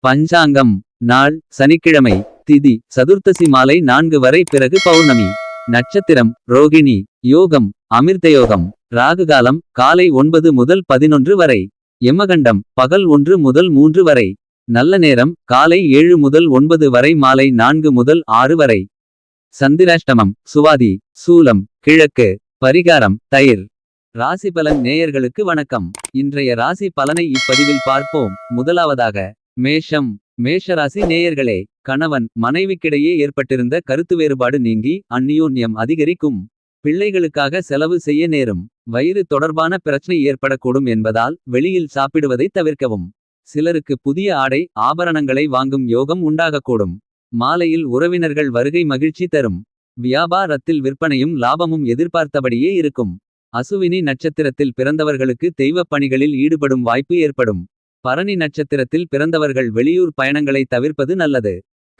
பஞ்சாங்கம். நாள் சனிக்கிழமை. திதி சதுர்த்தசி மாலை 4 வரை, பிறகு பௌர்ணமி. நட்சத்திரம் ரோகிணி. யோகம் அமிர்தயோகம். ராகுகாலம் காலை 9 முதல் 11 வரை. யமகண்டம் பகல் 1 முதல் 3 வரை. நல்ல நேரம் காலை 7 முதல் 9 வரை, மாலை 4 முதல் 6 வரை. சந்திராஷ்டமம் சுவாதி. சூலம் கிழக்கு. பரிகாரம் தயிர். ராசிபலன் நேயர்களுக்கு வணக்கம். இன்றைய ராசி பலனை இப்பதிவில் பார்ப்போம். முதலாவதாக மேஷம். மேஷராசி நேயர்களே, கணவன் மனைவிக்கிடையே ஏற்பட்டிருந்த கருத்து வேறுபாடு நீங்கி அந்நியோன்யம் அதிகரிக்கும். பிள்ளைகளுக்காக செலவு செய்ய நேரும். வயிறு தொடர்பான பிரச்சனை ஏற்படக்கூடும் என்பதால் வெளியில் சாப்பிடுவதை தவிர்க்கவும். சிலருக்கு புதிய ஆடை ஆபரணங்களை வாங்கும் யோகம் உண்டாகக்கூடும். மாலையில் உறவினர்கள் வருகை மகிழ்ச்சி தரும். வியாபாரத்தில் விற்பனையும் லாபமும் எதிர்பார்த்தபடியே இருக்கும். அசுவினி நட்சத்திரத்தில் பிறந்தவர்களுக்கு தெய்வப் பணிகளில் ஈடுபடும் வாய்ப்பு ஏற்படும். பரணி நட்சத்திரத்தில் பிறந்தவர்கள் வெளியூர் பயணங்களை தவிர்ப்பது நல்லது.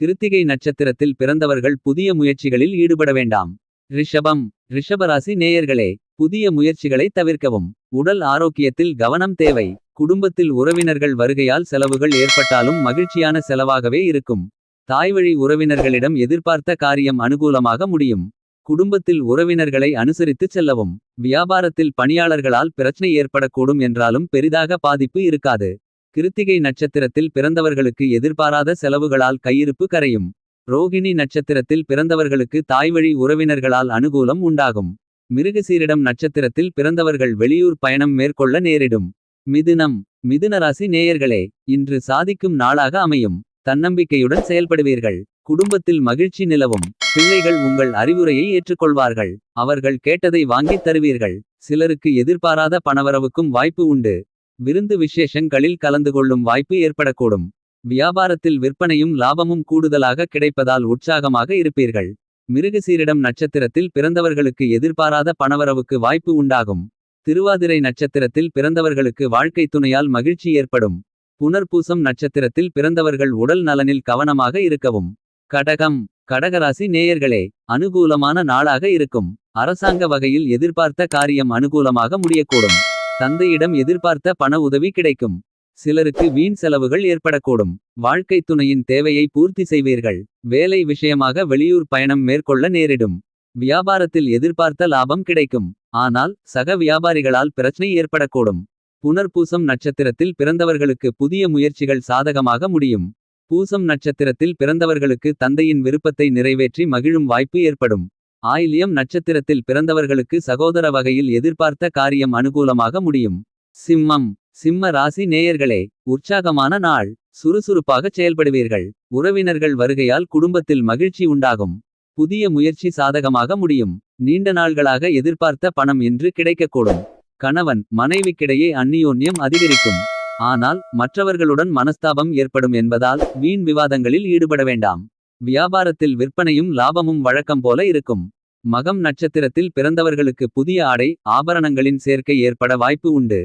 கிருத்திகை நட்சத்திரத்தில் பிறந்தவர்கள் புதிய முயற்சிகளில் ஈடுபட வேண்டாம். ரிஷபம். ரிஷபராசி நேயர்களே, புதிய முயற்சிகளை தவிர்க்கவும். உடல் ஆரோக்கியத்தில் கவனம் தேவை. குடும்பத்தில் உறவினர்கள் வருகையால் செலவுகள் ஏற்பட்டாலும் மகிழ்ச்சியான செலவாகவே இருக்கும். தாய்வழி உறவினர்களிடம் எதிர்பார்த்த காரியம் அனுகூலமாக முடியும். குடும்பத்தில் உறவினர்களை அனுசரித்து செல்லவும். வியாபாரத்தில் பணியாளர்களால் பிரச்சனை ஏற்படக்கூடும் என்றாலும் பெரிதாக பாதிப்பு இருக்காது. கிருத்திகை நட்சத்திரத்தில் பிறந்தவர்களுக்கு எதிர்பாராத செலவுகளால் கையிருப்பு கரையும். ரோகிணி நட்சத்திரத்தில் பிறந்தவர்களுக்கு தாய்வழி உறவினர்களால் அனுகூலம் உண்டாகும். மிருகசீரிடம் நட்சத்திரத்தில் பிறந்தவர்கள் வெளியூர் பயணம் மேற்கொள்ள நேரிடும். மிதுனம். மிதுனராசி நேயர்களே, இன்று சாதிக்கும் நாளாக அமையும். தன்னம்பிக்கையுடன் செயல்படுவீர்கள். குடும்பத்தில் மகிழ்ச்சி நிலவும். பிள்ளைகள் உங்கள் அறிவுரையை ஏற்றுக்கொள்வார்கள். அவர்கள் கேட்டதை வாங்கித் தருவீர்கள். சிலருக்கு எதிர்பாராத பணவரவுக்கும் வாய்ப்பு உண்டு. விருந்து விசேஷங்களில் கலந்து கொள்ளும் வாய்ப்பு ஏற்படக்கூடும். வியாபாரத்தில் விற்பனையும் லாபமும் கூடுதலாக கிடைப்பதால் உற்சாகமாக இருப்பீர்கள். மிருகசீரிடம் நட்சத்திரத்தில் பிறந்தவர்களுக்கு எதிர்பாராத பணவரவுக்கு வாய்ப்பு உண்டாகும். திருவாதிரை நட்சத்திரத்தில் பிறந்தவர்களுக்கு வாழ்க்கை துணையால் மகிழ்ச்சி ஏற்படும். புனர்பூசம் நட்சத்திரத்தில் பிறந்தவர்கள் உடல் நலனில் கவனமாக இருக்கவும். கடகம். கடகராசி நேயர்களே, அனுகூலமான நாளாக இருக்கும். அரசாங்க வகையில் எதிர்பார்த்த காரியம் அனுகூலமாக முடியக்கூடும். தந்தையிடம் எதிர்பார்த்த பண உதவி கிடைக்கும். சிலருக்கு வீண் செலவுகள் ஏற்படக்கூடும். வாழ்க்கை துணையின் தேவையை பூர்த்தி செய்வீர்கள். வேலை விஷயமாக வெளியூர் பயணம் மேற்கொள்ள நேரிடும். வியாபாரத்தில் எதிர்பார்த்த லாபம் கிடைக்கும். ஆனால் சக வியாபாரிகளால் பிரச்சனை ஏற்படக்கூடும். புனர்பூசம் நட்சத்திரத்தில் பிறந்தவர்களுக்கு புதிய முயற்சிகள் சாதகமாக முடியும். பூசம் நட்சத்திரத்தில் பிறந்தவர்களுக்கு தந்தையின் விருப்பத்தை நிறைவேற்றி மகிழும் வாய்ப்பு ஏற்படும். ஆயில்யம் நட்சத்திரத்தில் பிறந்தவர்களுக்கு சகோதர வகையில் எதிர்பார்த்த காரியம் அனுகூலமாக முடியும். சிம்மம். சிம்ம ராசி நேயர்களே, உற்சாகமான நாள். சுறுசுறுப்பாக செயல்படுவீர்கள். உறவினர்கள் வருகையால் குடும்பத்தில் மகிழ்ச்சி உண்டாகும். புதிய முயற்சி சாதகமாக முடியும். நீண்ட நாள்களாக எதிர்பார்த்த பணம் இன்று கிடைக்கக்கூடும். கணவன் மனைவிக்கிடையே அந்நியோன்யம் அதிகரிக்கும். ஆனால் மற்றவர்களுடன் மனஸ்தாபம் ஏற்படும் என்பதால் வீண் விவாதங்களில் ஈடுபட வேண்டாம். வியாபாரத்தில் விற்பனையும் லாபமும் வழக்கம் போல இருக்கும். மகம் நட்சத்திரத்தில் பிறந்தவர்களுக்கு புதிய ஆடை ஆபரணங்களின் சேர்க்கை ஏற்பட வாய்ப்பு உண்டு.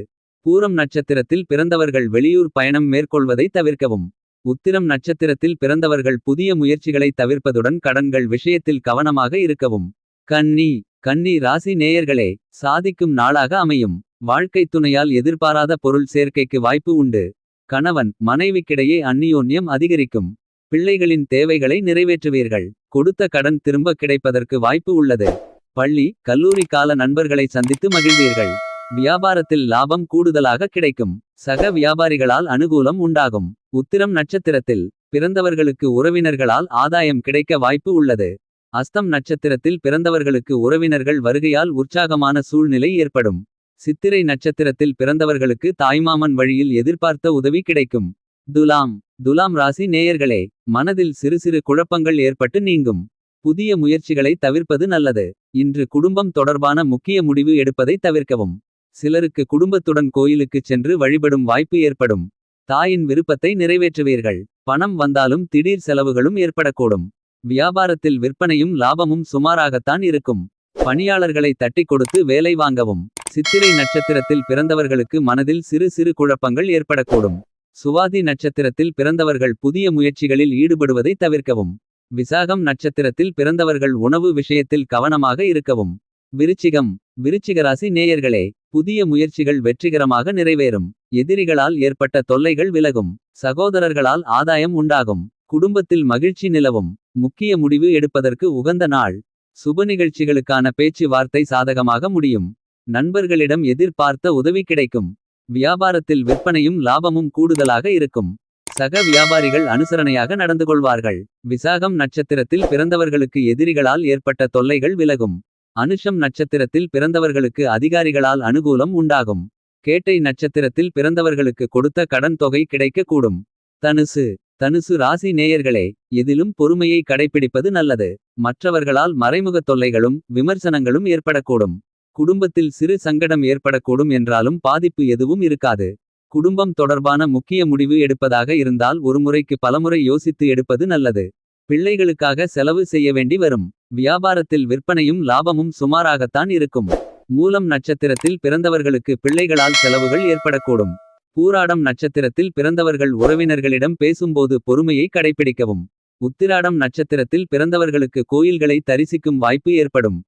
பூரம் நட்சத்திரத்தில் பிறந்தவர்கள் வெளியூர் பயணம் மேற்கொள்வதை தவிர்க்கவும். உத்திரம் நட்சத்திரத்தில் பிறந்தவர்கள் புதிய முயற்சிகளை தவிர்ப்பதுடன் கடன்கள் விஷயத்தில் கவனமாக இருக்கவும். கன்னி. கன்னி ராசி நேயர்களே, சாதிக்கும் நாளாக அமையும். வாழ்க்கை துணையால் எதிர்பாராத பொருள் சேர்க்கைக்கு வாய்ப்பு உண்டு. கணவன் மனைவிக்கிடையே அந்நியோன்யம் அதிகரிக்கும். பிள்ளைகளின் தேவைகளை நிறைவேற்றுவீர்கள். கொடுத்த கடன் திரும்ப கிடைப்பதற்கு வாய்ப்பு உள்ளது. பள்ளி கல்லூரி கால நண்பர்களை சந்தித்து மகிழ்வீர்கள். வியாபாரத்தில் லாபம் கூடுதலாக கிடைக்கும். சக வியாபாரிகளால் அனுகூலம் உண்டாகும். உத்திரம் நட்சத்திரத்தில் பிறந்தவர்களுக்கு உறவினர்களால் ஆதாயம் கிடைக்க வாய்ப்பு உள்ளது. அஸ்தம் நட்சத்திரத்தில் பிறந்தவர்களுக்கு உறவினர்கள் வருகையால் உற்சாகமான சூழ்நிலை ஏற்படும். சித்திரை நட்சத்திரத்தில் பிறந்தவர்களுக்கு தாய்மாமன் வழியில் எதிர்பார்த்த உதவி கிடைக்கும். துலாம். துலாம் ராசி நேயர்களே, மனதில் சிறு சிறு குழப்பங்கள் ஏற்பட்டு நீங்கும். புதிய முயற்சிகளை தவிர்ப்பது நல்லது. இன்று குடும்பம் தொடர்பான முக்கிய முடிவு எடுப்பதை தவிர்க்கவும். சிலருக்கு குடும்பத்துடன் கோயிலுக்குச் சென்று வழிபடும் வாய்ப்பு ஏற்படும். தாயின் விருப்பத்தை நிறைவேற்றுவீர்கள். பணம் வந்தாலும் திடீர் செலவுகளும் ஏற்படக்கூடும். வியாபாரத்தில் விற்பனையும் லாபமும் சுமாராகத்தான் இருக்கும். பணியாளர்களை தட்டிக் கொடுத்து வேலை வாங்கவும். சித்திரை நட்சத்திரத்தில் பிறந்தவர்களுக்கு மனதில் சிறு சிறு குழப்பங்கள் ஏற்படக்கூடும். சுவாதி நட்சத்திரத்தில் பிறந்தவர்கள் புதிய முயற்சிகளில் ஈடுபடுவதை தவிர்க்கவும். விசாகம் நட்சத்திரத்தில் பிறந்தவர்கள் உணவு விஷயத்தில் கவனமாக இருக்கவும். விருச்சிகம். விருச்சிகராசி நேயர்களே, புதிய முயற்சிகள் வெற்றிகரமாக நிறைவேறும். எதிரிகளால் ஏற்பட்ட தொல்லைகள் விலகும். சகோதரர்களால் ஆதாயம் உண்டாகும். குடும்பத்தில் மகிழ்ச்சி நிலவும். முக்கிய முடிவு எடுப்பதற்கு உகந்த நாள். சுப நிகழ்ச்சிகளுக்கான பேச்சு வார்த்தை சாதகமாக முடியும். நண்பர்களிடம் எதிர்பார்த்த உதவி கிடைக்கும். வியாபாரத்தில் விற்பனையும் லாபமும் கூடுதலாக இருக்கும். சக வியாபாரிகள் அனுசரணையாக நடந்து கொள்வார்கள். விசாகம் நட்சத்திரத்தில் பிறந்தவர்களுக்கு எதிரிகளால் ஏற்பட்ட தொல்லைகள் விலகும். அனுஷம் நட்சத்திரத்தில் பிறந்தவர்களுக்கு அதிகாரிகளால் அனுகூலம் உண்டாகும். கேட்டை நட்சத்திரத்தில் பிறந்தவர்களுக்கு கொடுத்த கடன் தொகை கிடைக்க கூடும். தனுசு ராசி நேயர்களே, எதிலும் பொறுமையை கடைப்பிடிப்பது நல்லது. மற்றவர்களால் மறைமுக தொல்லைகளும் விமர்சனங்களும் ஏற்படக்கூடும். குடும்பத்தில் சிறு சங்கடம் ஏற்படக்கூடும் என்றாலும் பாதிப்பு எதுவும் இருக்காது. குடும்பம் தொடர்பான முக்கிய முடிவு எடுப்பதாக இருந்தால் ஒருமுறைக்கு பலமுறை யோசித்து எடுப்பது நல்லது. பிள்ளைகளுக்காக செலவு செய்ய வேண்டி வரும். வியாபாரத்தில் விற்பனையும் லாபமும் சுமாராகத்தான் இருக்கும். மூலம் நட்சத்திரத்தில் பிறந்தவர்களுக்கு பிள்ளைகளால் செலவுகள் ஏற்படக்கூடும். பூராடம் நட்சத்திரத்தில் பிறந்தவர்கள் உறவினர்களிடம் பேசும்போது பொறுமையை கடைப்பிடிக்கவும். உத்திராடம் நட்சத்திரத்தில் பிறந்தவர்களுக்கு கோயில்களை தரிசிக்கும் வாய்ப்பு ஏற்படும்.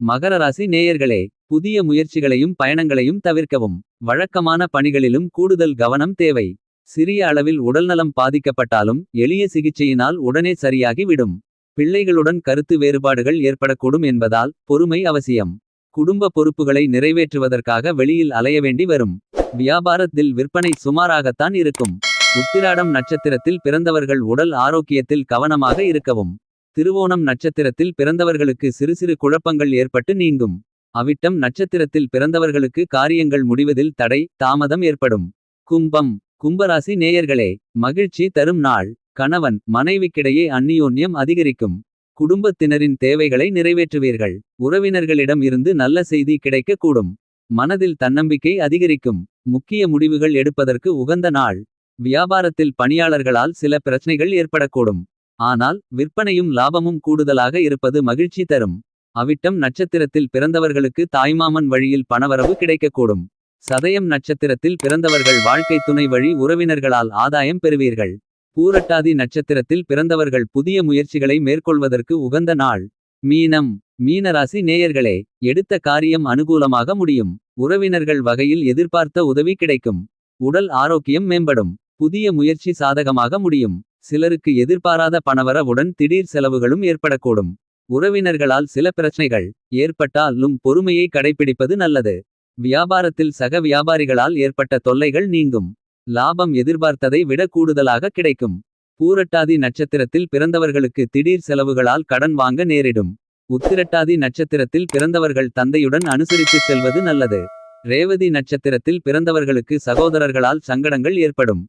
மகர ராசி நேயர்களே, புதிய முயற்சிகளையும் பயணங்களையும் தவிர்க்கவும். வழக்கமான பணிகளிலும் கூடுதல் கவனம் தேவை. சிறிய அளவில் உடல்நலம் பாதிக்கப்பட்டாலும் எளிய சிகிச்சையினால் உடனே சரியாகி விடும். பிள்ளைகளுடன் கருத்து வேறுபாடுகள் ஏற்படக்கூடும் என்பதால் பொறுமை அவசியம். குடும்ப பொறுப்புகளை நிறைவேற்றுவதற்காக வெளியில் அலைய வேண்டி வரும். வியாபாரத்தில் விற்பனை சுமாராகத்தான் இருக்கும். உத்திராடம் நட்சத்திரத்தில் பிறந்தவர்கள் உடல் ஆரோக்கியத்தில் கவனமாக இருக்கவும். திருவோணம் நட்சத்திரத்தில் பிறந்தவர்களுக்கு சிறு சிறு குழப்பங்கள் ஏற்பட்டு நீங்கும். அவிட்டம் நட்சத்திரத்தில் பிறந்தவர்களுக்கு காரியங்கள் முடிவதில் தடை தாமதம் ஏற்படும். கும்பராசி நேயர்களே, மகிழ்ச்சி தரும் நாள். கணவன் மனைவிக்கிடையே அந்நியோன்யம் அதிகரிக்கும். குடும்பத்தினரின் தேவைகளை நிறைவேற்றுவீர்கள். உறவினர்களிடம் இருந்து நல்ல செய்தி கிடைக்க கூடும். மனதில் தன்னம்பிக்கை அதிகரிக்கும். முக்கிய முடிவுகள் எடுப்பதற்கு உகந்த நாள். வியாபாரத்தில் பணியாளர்களால் சில பிரச்சனைகள் ஏற்படக்கூடும். ஆனால் விற்பனையும் லாபமும் கூடுதலாக இருப்பது மகிழ்ச்சி தரும். அவிட்டம் நட்சத்திரத்தில் பிறந்தவர்களுக்கு தாய்மாமன் வழியில் பணவரவு கிடைக்கக்கூடும். சதயம் நட்சத்திரத்தில் பிறந்தவர்கள் வாழ்க்கை துணை வழி உறவினர்களால் ஆதாயம் பெறுவீர்கள். பூரட்டாதி நட்சத்திரத்தில் பிறந்தவர்கள் புதிய முயற்சிகளை மேற்கொள்வதற்கு உகந்த நாள். மீனராசி நேயர்களே, எடுத்த காரியம் அனுகூலமாக முடியும். உறவினர்கள் வகையில் எதிர்பார்த்த உதவி கிடைக்கும். உடல் ஆரோக்கியம் மேம்படும். புதிய முயற்சி சாதகமாக முடியும். சிலருக்கு எதிர்பாராத பணவரவுடன் திடீர் செலவுகளும் ஏற்படக்கூடும். உறவினர்களால் சில பிரச்சனைகள் ஏற்பட்டாலும் பொறுமையை கடைப்பிடிப்பது நல்லது. வியாபாரத்தில் சக வியாபாரிகளால் ஏற்பட்ட தொல்லைகள் நீங்கும். லாபம் எதிர்பார்த்ததை விட கூடுதலாக கிடைக்கும். பூரட்டாதி நட்சத்திரத்தில் பிறந்தவர்களுக்கு திடீர் செலவுகளால் கடன் வாங்க நேரிடும். உத்திரட்டாதி நட்சத்திரத்தில் பிறந்தவர்கள் தந்தையுடன் அனுசரித்து செல்வது நல்லது. ரேவதி நட்சத்திரத்தில் பிறந்தவர்களுக்கு சகோதரர்களால் சங்கடங்கள் ஏற்படும்.